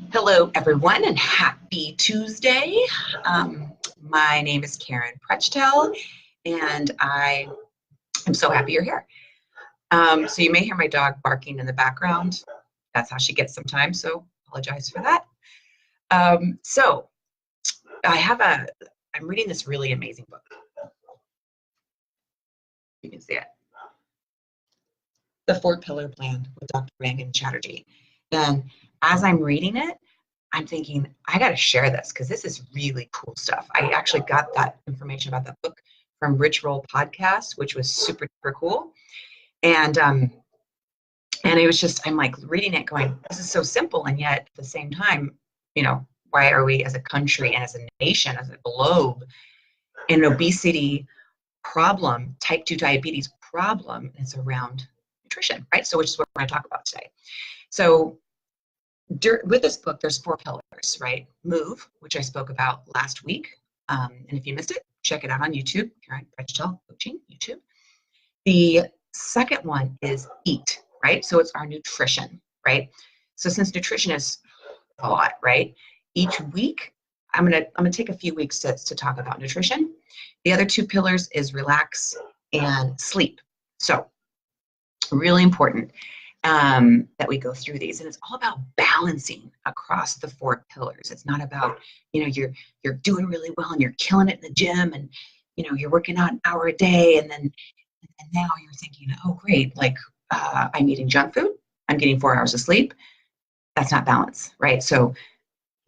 Hello, everyone, and happy Tuesday. My name is Karen Prechtel, and I am so happy you're here. So you may hear my dog barking in the background. That's how she gets sometimes, so apologize for that. So I'm reading this really amazing book. You can see it. The Four Pillar Plan with Dr. Rangan Chatterjee. And as I'm reading it, I'm thinking, I got to share this because this is really cool stuff. I actually got that information about that book from Rich Roll Podcast, which was super, super cool. And it was just, I'm like reading it going, this is so simple. And yet at the same time, why are we as a country and as a nation, as a globe, in an obesity problem, type 2 diabetes problem is around nutrition, right? So which is what we're going to talk about today. So with this book, there's 4 pillars, right? Move, which I spoke about last week. And if you missed it, check it out on YouTube, Karen Prechtel Coaching, YouTube. The second one is eat, right? So it's our nutrition, right? So since nutrition is a lot, right? Each week, I'm gonna take a few weeks to talk about nutrition. The other 2 pillars is relax and sleep. So really important that we go through these, and it's all about balancing across the 4 pillars. It's not about you're doing really well and you're killing it in the gym, and you're working out an hour a day, and now you're thinking, oh great, like I'm eating junk food, I'm getting 4 hours of sleep. That's not balance, right? So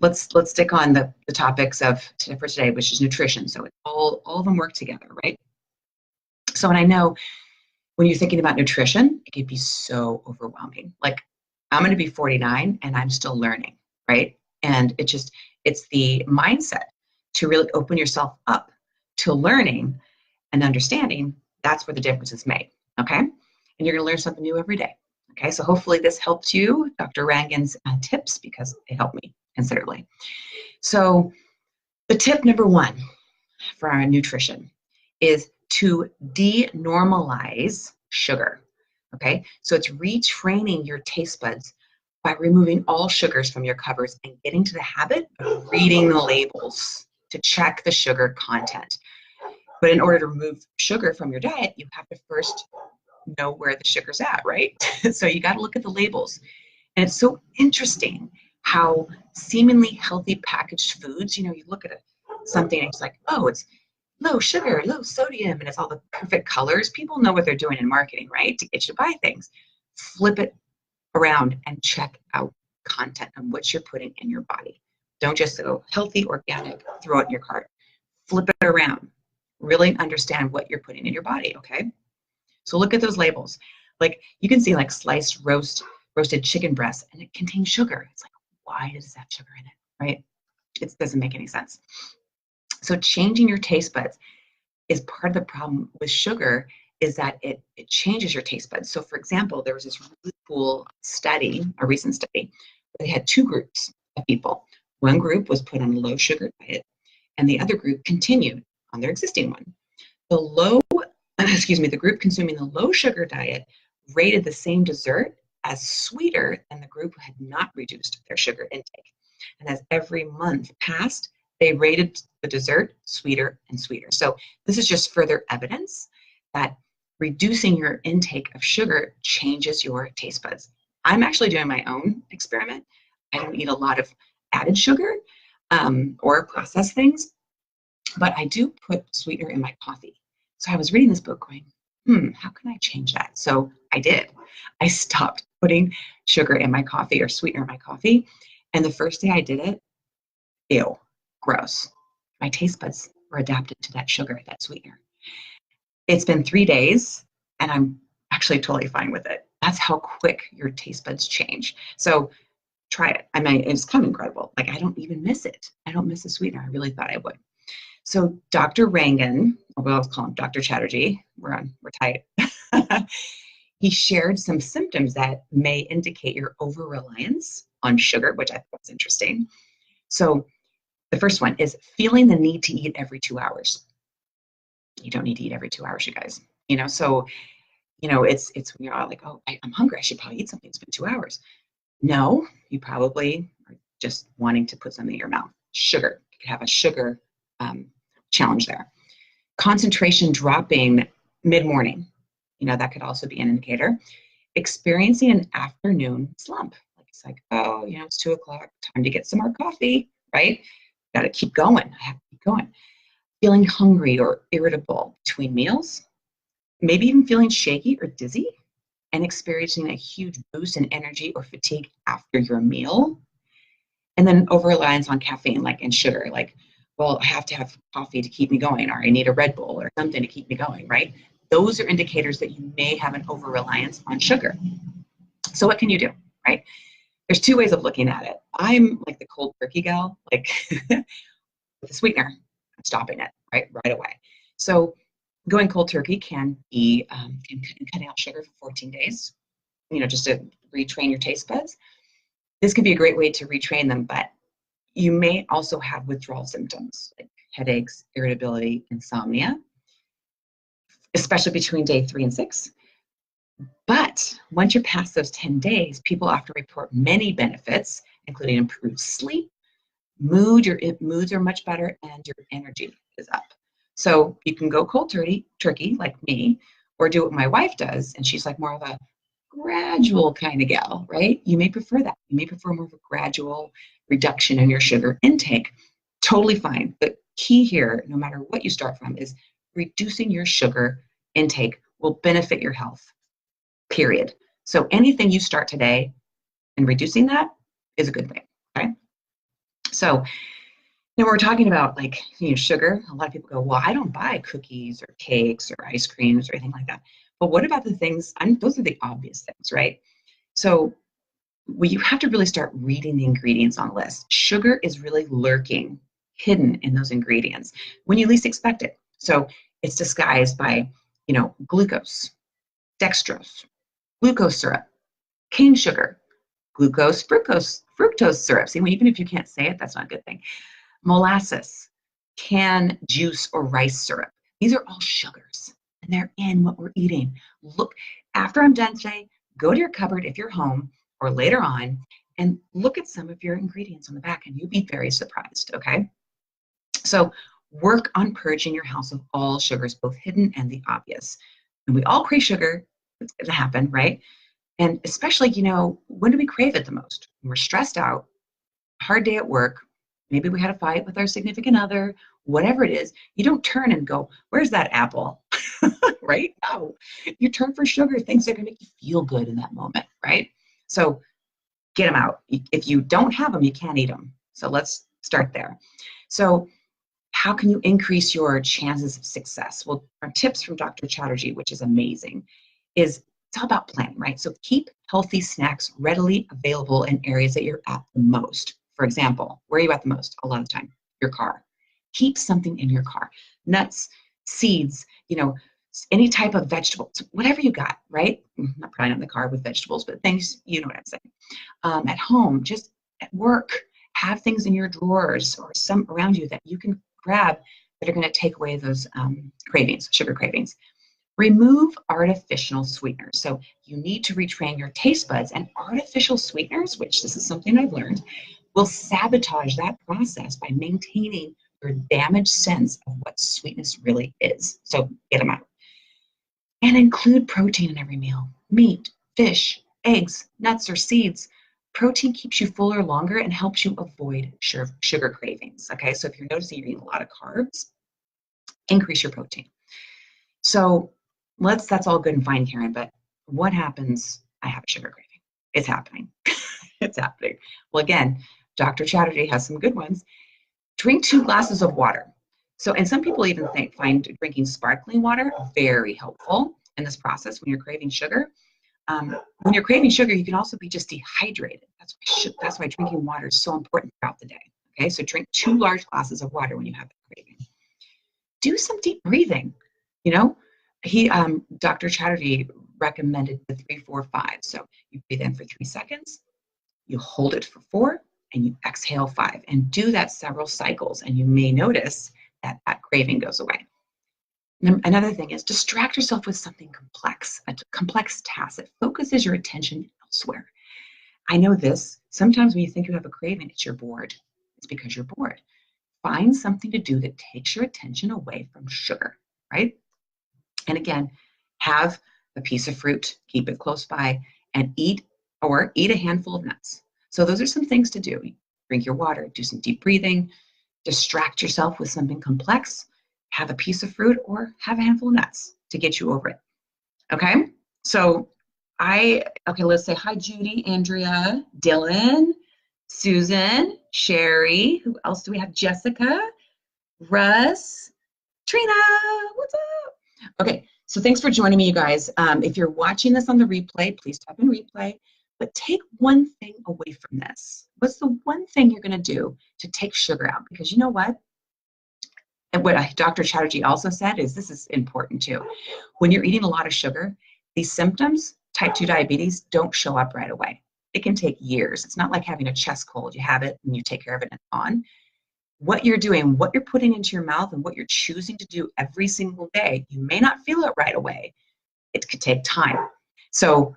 let's stick on the topics for today, which is nutrition. So all of them work together, right? So, and I know when you're thinking about nutrition, it can be so overwhelming. Like, I'm going to be 49 and I'm still learning, right? And it's the mindset to really open yourself up to learning and understanding. That's where the difference is made, okay? And you're going to learn something new every day, okay? So hopefully this helped you, Dr. Rangan's tips, because it helped me considerably. So the tip number 1 for our nutrition is to denormalize sugar, okay? So it's retraining your taste buds by removing all sugars from your covers and getting to the habit of reading the labels to check the sugar content. But in order to remove sugar from your diet, you have to first know where the sugar's at, right? So you got to look at the labels. And it's so interesting how seemingly healthy packaged foods, you look at something and it's like, oh, it's low sugar, low sodium, and it's all the perfect colors. People know what they're doing in marketing, right? To get you to buy things. Flip it around and check out content and what you're putting in your body. Don't just go healthy, organic, throw it in your cart. Flip it around. Really understand what you're putting in your body, okay? So look at those labels. Like you can see like sliced roasted chicken breast, and it contains sugar. It's like, why does it have sugar in it, right? It doesn't make any sense. So changing your taste buds is part of the problem with sugar, is that it changes your taste buds. So for example, there was this really cool study, a recent study, where they had 2 groups of people. One group was put on a low sugar diet, and the other group continued on their existing one. The group consuming the low sugar diet rated the same dessert as sweeter than the group who had not reduced their sugar intake. And as every month passed, they rated the dessert sweeter and sweeter. So this is just further evidence that reducing your intake of sugar changes your taste buds. I'm actually doing my own experiment. I don't eat a lot of added sugar or processed things, but I do put sweetener in my coffee. So I was reading this book going, how can I change that? So I did. I stopped putting sugar in my coffee or sweetener in my coffee. And the first day I did it, ew, gross. My taste buds were adapted to that sugar, that sweetener. It's been 3 days and I'm actually totally fine with it. That's how quick your taste buds change. So try it. I mean, it's kind of incredible. Like I don't even miss it. I don't miss the sweetener. I really thought I would. So Dr. Rangan, or what I'll call him Dr. Chatterjee, we're tight. He shared some symptoms that may indicate your over-reliance on sugar, which I thought was interesting. So the first one is feeling the need to eat every 2 hours. You don't need to eat every 2 hours, you guys. So it's when you're all like, oh, I'm hungry. I should probably eat something. It's been 2 hours. No, you probably are just wanting to put something in your mouth. Sugar, you could have a sugar challenge there. Concentration dropping mid-morning, that could also be an indicator. Experiencing an afternoon slump. Like it's like, oh, it's 2 o'clock, time to get some more coffee, right? Got to keep going. I have to keep going. Feeling hungry or irritable between meals, maybe even feeling shaky or dizzy, and experiencing a huge boost in energy or fatigue after your meal. And then over-reliance on caffeine, and sugar, well, I have to have coffee to keep me going, or I need a Red Bull or something to keep me going, right? Those are indicators that you may have an over-reliance on sugar. So what can you do, right? There's 2 ways of looking at it. I'm like the cold turkey gal, with a sweetener, I'm stopping it, right away. So going cold turkey can be cutting out sugar for 14 days, just to retrain your taste buds. This can be a great way to retrain them, but you may also have withdrawal symptoms like headaches, irritability, insomnia, especially between day 3 and 6. But once you're past those 10 days, people often report many benefits, including improved sleep, mood. Your moods are much better, and your energy is up. So you can go cold turkey like me, or do what my wife does, and she's like more of a gradual kind of gal, right? You may prefer that. You may prefer more of a gradual reduction in your sugar intake. Totally fine. The key here, no matter what you start from, is reducing your sugar intake will benefit your health, period. So anything you start today and reducing that is a good thing, okay? So now we're talking about sugar. A lot of people go, well, I don't buy cookies or cakes or ice creams or anything like that. But what about the things, those are the obvious things, right? So you have to really start reading the ingredients on the list. Sugar is really lurking, hidden in those ingredients when you least expect it. So it's disguised by, glucose, dextrose, glucose syrup, cane sugar, glucose, fructose syrup. See, even if you can't say it, that's not a good thing. Molasses, canned juice, or rice syrup. These are all sugars, and they're in what we're eating. Look, after I'm done today, go to your cupboard if you're home, or later on, and look at some of your ingredients on the back, and you'll be very surprised, okay? So work on purging your house of all sugars, both hidden and the obvious. And we all crave sugar. It's going to happen, right? And especially, when do we crave it the most? When we're stressed out, hard day at work, maybe we had a fight with our significant other, whatever it is, you don't turn and go, where's that apple? Right? No, you turn for sugar, things that are going to make you feel good in that moment, right? So get them out. If you don't have them, you can't eat them. So let's start there. So how can you increase your chances of success? Well, our tips from Dr. Chatterjee, which is amazing, is it's all about planning, right? So keep healthy snacks readily available in areas that you're at the most. For example, where are you at the most? A lot of the time, your car. Keep something in your car. Nuts, seeds, any type of vegetables, whatever you got, right? Not probably not in the car with vegetables, but things, you know what I'm saying. At home, just at work, have things in your drawers or some around you that you can grab that are going to take away those cravings, sugar cravings. Remove artificial sweeteners. So you need to retrain your taste buds, and artificial sweeteners, which this is something I've learned, will sabotage that process by maintaining your damaged sense of what sweetness really is. So get them out. And include protein in every meal. Meat, fish, eggs, nuts, or seeds. Protein keeps you fuller longer and helps you avoid sugar cravings. Okay, so if you're noticing you're eating a lot of carbs, increase your protein. So that's all good and fine, Karen, but what happens? I have a sugar craving. It's happening. It's happening. Well, again, Dr. Chatterjee has some good ones. Drink 2 glasses of water. So, and some people even find drinking sparkling water very helpful in this process when you're craving sugar. When you're craving sugar, you can also be just dehydrated. That's why drinking water is so important throughout the day. Okay, so drink 2 large glasses of water when you have the craving. Do some deep breathing. Dr. Chatterjee recommended the 3-4-5. So you breathe in for 3 seconds, you hold it for 4, and you exhale 5. And do that several cycles, and you may notice that craving goes away. Another thing is distract yourself with something complex, a complex task that focuses your attention elsewhere. I know this. Sometimes when you think you have a craving, it's you're bored. It's because you're bored. Find something to do that takes your attention away from sugar, right? And again, have a piece of fruit, keep it close by, and eat a handful of nuts. So those are some things to do. Drink your water, do some deep breathing, distract yourself with something complex, have a piece of fruit, or have a handful of nuts to get you over it. Okay? So let's say hi, Judy, Andrea, Dylan, Susan, Sherry. Who else do we have? Jessica, Russ, Trina, what's up? Okay, so thanks for joining me, you guys. If you're watching this on the replay, please type in replay, but take one thing away from this. What's the one thing you're gonna do to take sugar out? Because you know what? And what Dr. Chatterjee also said is this is important too. When you're eating a lot of sugar, these symptoms, type 2 diabetes, don't show up right away. It can take years. It's not like having a chest cold. You have it and you take care of it and it's on. What you're doing, what you're putting into your mouth, and what you're choosing to do every single day, you may not feel it right away. It could take time. So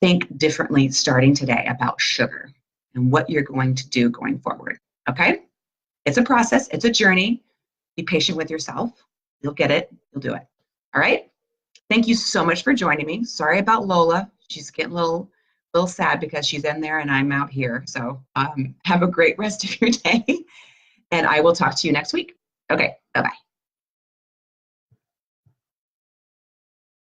think differently starting today about sugar and what you're going to do going forward. Okay? It's a process, it's a journey. Be patient with yourself. You'll get it, you'll do it. All right? Thank you so much for joining me. Sorry about Lola. She's getting a little sad because she's in there and I'm out here. So have a great rest of your day. And I will talk to you next week. Okay, bye-bye.